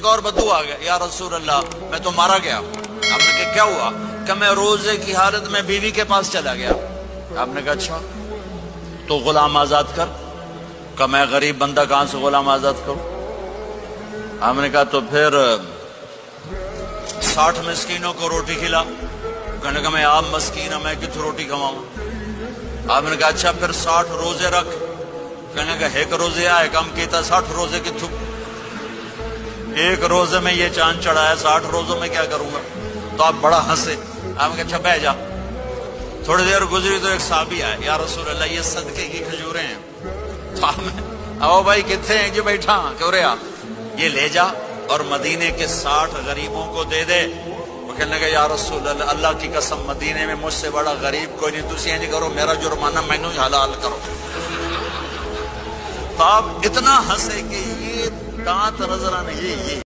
ایک اور بدو آ گیا، یا رسول اللہ میں تو مارا گیا۔ آپ نے کہا کیا ہوا؟ کہ میں روزے کی حالت میں بیوی کے پاس چلا گیا۔ آپ نے کہا اچھا تو غلام آزاد کر۔ کہ میں غریب بندہ کہاں سے غلام آزاد کروں؟ آپ نے کہا تو پھر 60 مسکینوں کو روٹی کھلا۔ کہنے کا میں آپ مسکین ہوں، میں کتوں روٹی کھواؤں؟ آپ نے کہا اچھا پھر 60 روزے رکھ۔ کہنے کا ایک روزے آئے کم کیتا 60 روزے کتوں؟ ایک روزے میں یہ چاند چڑھایا، 60 روزوں میں کیا کروں گا؟ تو آپ بڑا ہنسے۔ آپ نے کہا اچھا بہ جا۔ تھوڑی دیر گزری تو ایک صحابی آئے، یا رسول اللہ یہ صدقے کی کھجوریں ہیں۔ تو آپ نے او بھائی کتنے ہیں جو بیٹھا کیوں رہے آپ، یہ لے جا اور مدینے کے 60 غریبوں کو دے دے۔ وہ کہنے لگا یا رسول اللہ اللہ کی قسم مدینے میں مجھ سے بڑا غریب کوئی نہیں، تسی نہیں کرو میرا جرمانہ مینوں ہی حلال کرو۔ تو آپ اتنا ہنسے کہ یہ دانت نظر آنے یہ